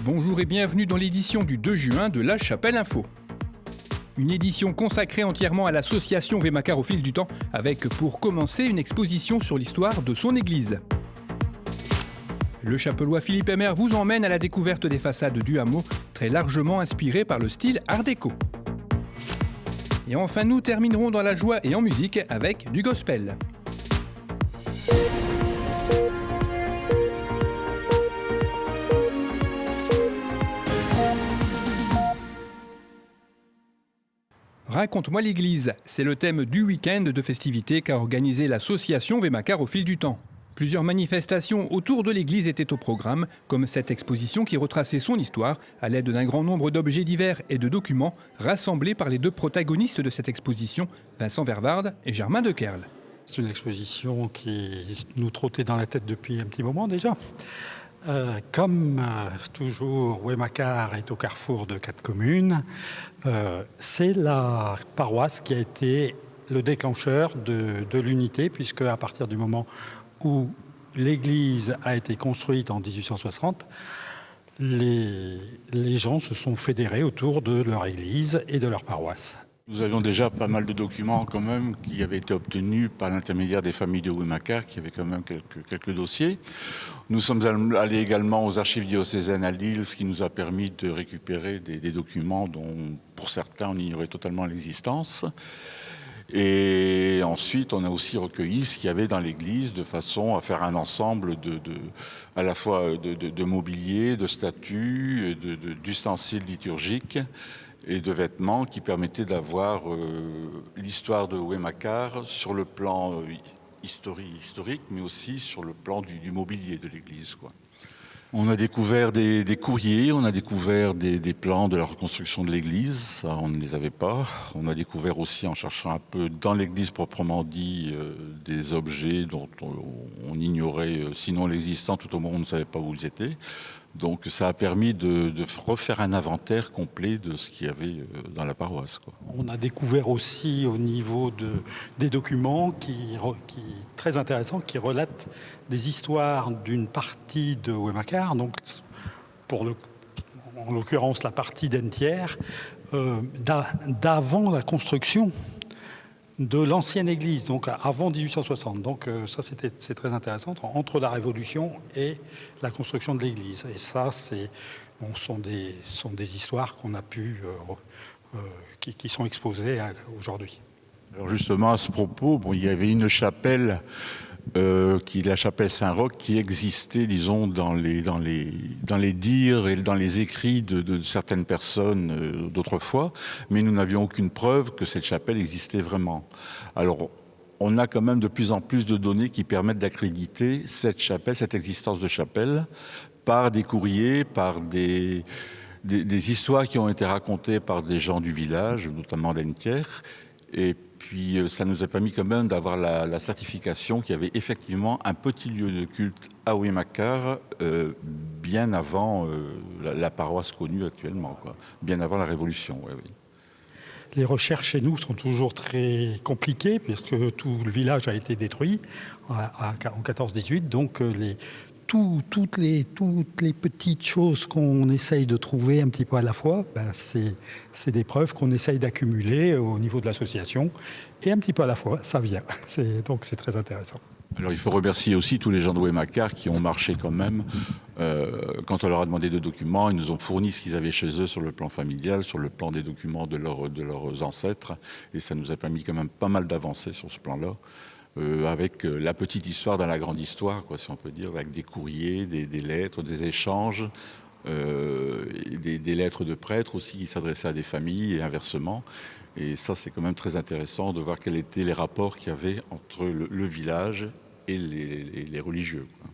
Bonjour et bienvenue dans l'édition du 2 juin de La Chapelle Info. Une édition consacrée entièrement à l'association Wemakar au fil du temps, avec pour commencer une exposition sur l'histoire de son église. Le chapellois Philippe Emer vous emmène à la découverte des façades du hameau, très largement inspirées par le style art déco. Et enfin, nous terminerons dans la joie et en musique avec du gospel. Raconte-moi l'église, c'est le thème du week-end de festivités qu'a organisé l'association Wemakar au fil du temps. Plusieurs manifestations autour de l'église étaient au programme, comme cette exposition qui retraçait son histoire à l'aide d'un grand nombre d'objets divers et de documents rassemblés par les deux protagonistes de cette exposition, Vincent Vervarde et Germain Dekerle. C'est une exposition qui nous trottait dans la tête depuis un petit moment déjà. Comme toujours, Wemakar est au carrefour de 4 communes. C'est la paroisse qui a été le déclencheur de l'unité, puisque à partir du moment où l'église a été construite en 1860, les gens se sont fédérés autour de leur église et de leur paroisse. Nous avions déjà pas mal de documents quand même qui avaient été obtenus par l'intermédiaire des familles de Wemakar, qui avaient quand même quelques dossiers. Nous sommes allés également aux archives diocésaines à Lille, ce qui nous a permis de récupérer des documents dont pour certains on ignorait totalement l'existence. Et ensuite, on a aussi recueilli ce qu'il y avait dans l'église de façon à faire un ensemble à la fois de mobilier, de statues, d'ustensiles liturgiques et de vêtements qui permettaient d'avoir l'histoire de Wemakar sur le plan historique, mais aussi sur le plan du mobilier de l'église, quoi. On a découvert des courriers, on a découvert des plans de la reconstruction de l'église, ça on ne les avait pas. On a découvert aussi, en cherchant un peu dans l'église proprement dit, des objets dont on ignorait sinon l'existence, tout au moins on ne savait pas où ils étaient. Donc ça a permis de refaire un inventaire complet de ce qu'il y avait dans la paroisse, quoi. On a découvert aussi au niveau des documents très intéressants qui relatent des histoires d'une partie de Wemakar, donc en l'occurrence la partie d'Entière, d'avant la construction de l'ancienne église, donc avant 1860. Donc ça, c'est très intéressant, entre la Révolution et la construction de l'église. Et ça, sont des histoires qu'on a qui sont exposées aujourd'hui. Alors justement, à ce propos, il y avait une chapelle, la chapelle Saint-Roch, qui existait, disons, dans les dires et dans les écrits de certaines personnes d'autrefois, mais nous n'avions aucune preuve que cette chapelle existait vraiment. Alors, on a quand même de plus en plus de données qui permettent d'accréditer cette chapelle, cette existence de chapelle, par des courriers, par des histoires qui ont été racontées par des gens du village, notamment d'Entière. Et puis ça nous a permis quand même d'avoir la certification qu'il y avait effectivement un petit lieu de culte à Wemakar bien avant la paroisse connue actuellement, quoi. Bien avant la Révolution. Ouais, oui. Les recherches chez nous sont toujours très compliquées puisque tout le village a été détruit en 14-18, donc toutes les petites choses qu'on essaye de trouver un petit peu à la fois, c'est des preuves qu'on essaye d'accumuler au niveau de l'association, et un petit peu à la fois, ça vient. Donc c'est très intéressant. Alors il faut remercier aussi tous les gens de Wemakar qui ont marché quand même. Quand on leur a demandé des documents, ils nous ont fourni ce qu'ils avaient chez eux sur le plan familial, sur le plan des documents de leurs ancêtres, et ça nous a permis quand même pas mal d'avancer sur ce plan-là. Avec la petite histoire dans la grande histoire, quoi, si on peut dire, avec des courriers, des lettres, des échanges, des lettres de prêtres aussi qui s'adressaient à des familles et inversement. Et ça, c'est quand même très intéressant de voir quels étaient les rapports qu'il y avait entre le village et les religieux, quoi.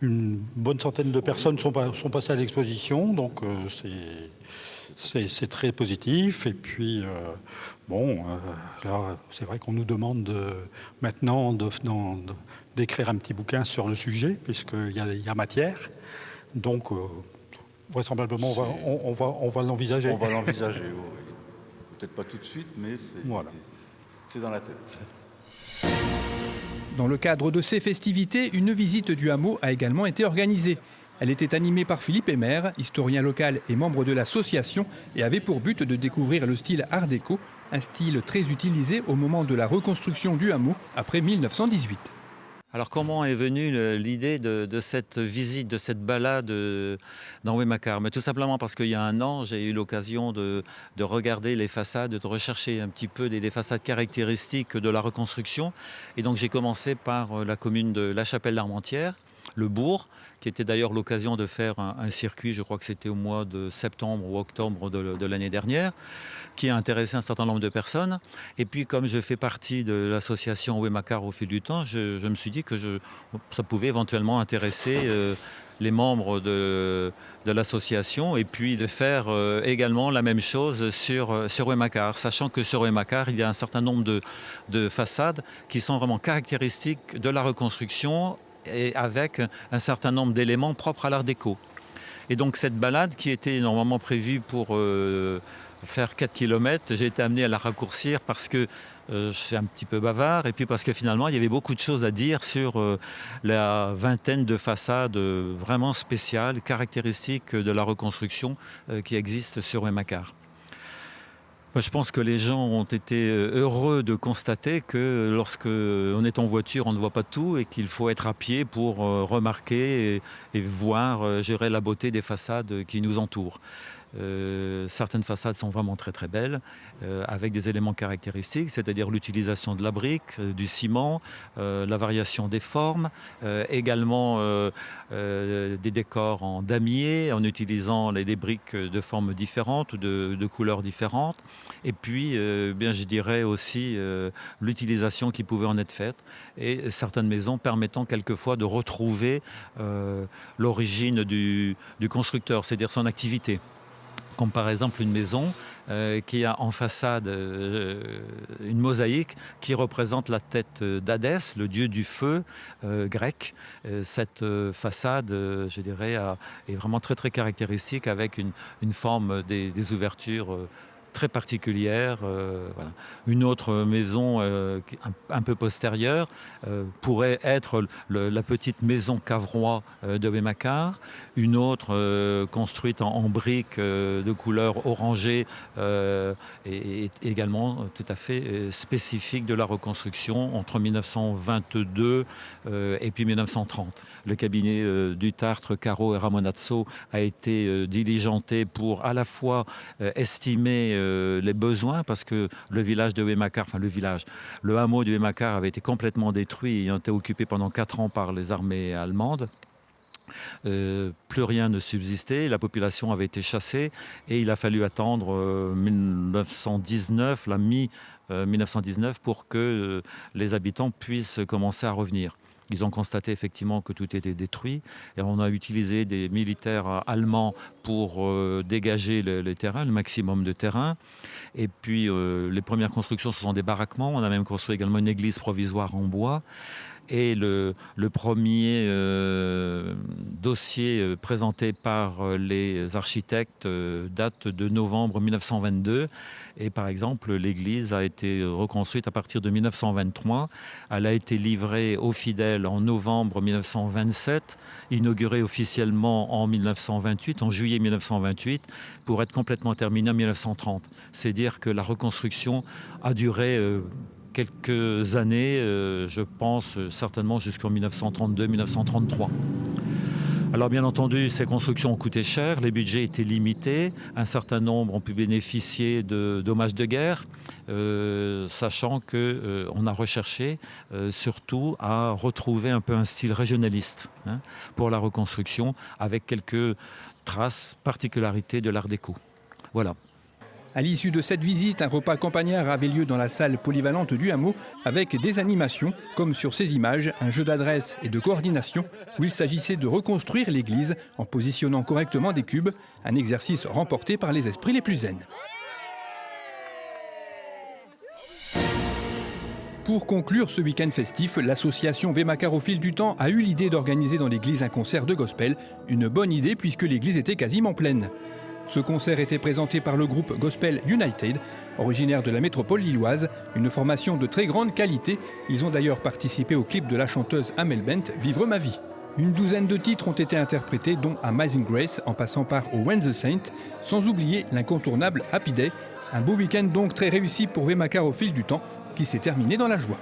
Une bonne centaine de personnes sont passées à l'exposition, donc c'est très positif. Et puis, là, c'est vrai qu'on nous demande maintenant d'écrire un petit bouquin sur le sujet, puisqu'il y a matière. Donc, vraisemblablement, on va l'envisager. On va l'envisager, oui. Peut-être pas tout de suite, mais c'est dans la tête. Dans le cadre de ces festivités, une visite du hameau a également été organisée. Elle était animée par Philippe Emer, historien local et membre de l'association, et avait pour but de découvrir le style art déco, un style très utilisé au moment de la reconstruction du hameau après 1918. Alors comment est venue l'idée de cette visite, de cette balade dans Ouémacare? Mais tout simplement parce qu'il y a un an, j'ai eu l'occasion de regarder les façades, de rechercher un petit peu des façades caractéristiques de la reconstruction. Et donc j'ai commencé par la commune de La Chapelle-l'Armentière, le bourg, qui était d'ailleurs l'occasion de faire un circuit, je crois que c'était au mois de septembre ou octobre de l'année dernière, qui a intéressé un certain nombre de personnes. Et puis comme je fais partie de l'association Ouémacare au fil du temps, je me suis dit que ça pouvait éventuellement intéresser les membres de l'association et puis de faire également la même chose sur Ouémacare, sachant que sur Ouémacare, il y a un certain nombre de façades qui sont vraiment caractéristiques de la reconstruction et avec un certain nombre d'éléments propres à l'art déco. Et donc cette balade qui était normalement prévue pour faire 4 km, j'ai été amené à la raccourcir parce que je suis un petit peu bavard et puis parce que finalement il y avait beaucoup de choses à dire sur la vingtaine de façades vraiment spéciales, caractéristiques de la reconstruction qui existent sur Ouémacare. Je pense que les gens ont été heureux de constater que lorsque on est en voiture, on ne voit pas tout et qu'il faut être à pied pour remarquer et voir la beauté des façades qui nous entourent. Certaines façades sont vraiment très très belles, avec des éléments caractéristiques, c'est-à-dire l'utilisation de la brique, du ciment, la variation des formes, également des décors en damier, en utilisant des briques de formes différentes, de couleurs différentes, et puis bien, je dirais aussi l'utilisation qui pouvait en être faite, et certaines maisons permettant quelquefois de retrouver l'origine du constructeur, c'est-à-dire son activité. Comme par exemple une maison qui a en façade une mosaïque qui représente la tête d'Hadès, le dieu du feu grec. Cette façade, je dirais, est vraiment très très caractéristique avec une forme des ouvertures très particulière. Voilà. Une autre maison un peu postérieure pourrait être la petite maison Cavrois de Ouémacare, une autre construite en briques de couleur orangée et également tout à fait spécifique de la reconstruction entre 1922 et puis 1930. Le cabinet du Tartre, Caro et Ramonazzo a été diligenté pour à la fois estimer les besoins, parce que le village de Ouémacare, le hameau de Ouémacare avait été complètement détruit, ayant été occupé pendant 4 ans par les armées allemandes. Plus rien ne subsistait, la population avait été chassée et il a fallu attendre 1919, la mi-1919 pour que les habitants puissent commencer à revenir. Ils ont constaté effectivement que tout était détruit et on a utilisé des militaires allemands pour dégager les terrains, le maximum de terrain. Et puis les premières constructions, ce sont des baraquements. On a même construit également une église provisoire en bois. Et le premier dossier présenté par les architectes date de novembre 1922. Et par exemple, l'église a été reconstruite à partir de 1923. Elle a été livrée aux fidèles en novembre 1927, inaugurée officiellement en 1928, en juillet 1928, pour être complètement terminée en 1930. C'est dire que la reconstruction a duré quelques années, je pense certainement jusqu'en 1932-1933. Alors bien entendu, ces constructions ont coûté cher, les budgets étaient limités, un certain nombre ont pu bénéficier de dommages de guerre, sachant qu'on a recherché surtout à retrouver un peu un style régionaliste pour la reconstruction, avec quelques traces, particularités de l'art déco. Voilà. À l'issue de cette visite, un repas campagnard avait lieu dans la salle polyvalente du hameau avec des animations, comme sur ces images, un jeu d'adresse et de coordination où il s'agissait de reconstruire l'église en positionnant correctement des cubes, un exercice remporté par les esprits les plus zen. Pour conclure ce week-end festif, l'association Ouémacare au fil du temps a eu l'idée d'organiser dans l'église un concert de gospel, une bonne idée puisque l'église était quasiment pleine. Ce concert était présenté par le groupe Gospel United, originaire de la métropole lilloise, une formation de très grande qualité. Ils ont d'ailleurs participé au clip de la chanteuse Amel Bent, Vivre ma vie. Une douzaine de titres ont été interprétés, dont Amazing Grace, en passant par When the Saint, sans oublier l'incontournable Happy Day. Un beau week-end donc très réussi pour Waymaker au fil du temps, qui s'est terminé dans la joie.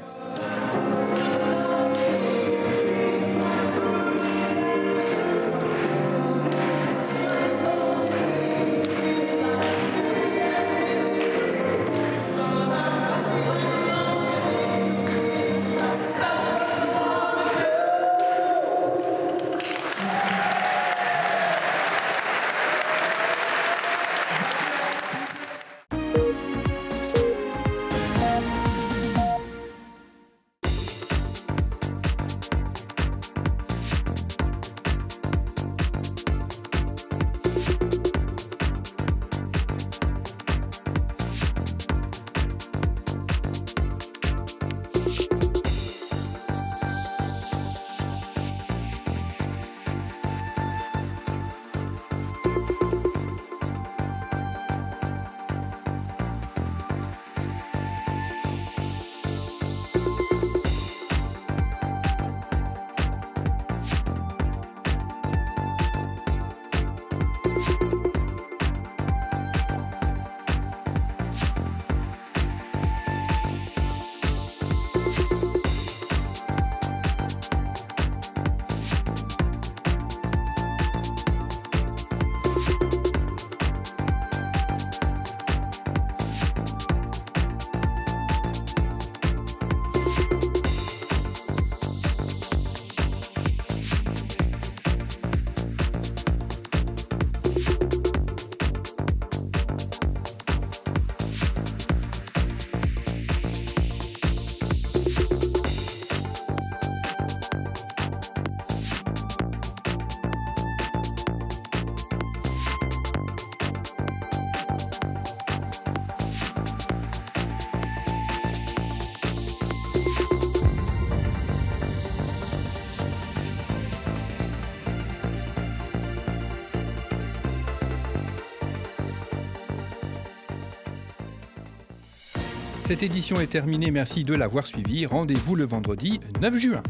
Cette édition est terminée, merci de l'avoir suivi. Rendez-vous le vendredi 9 juin.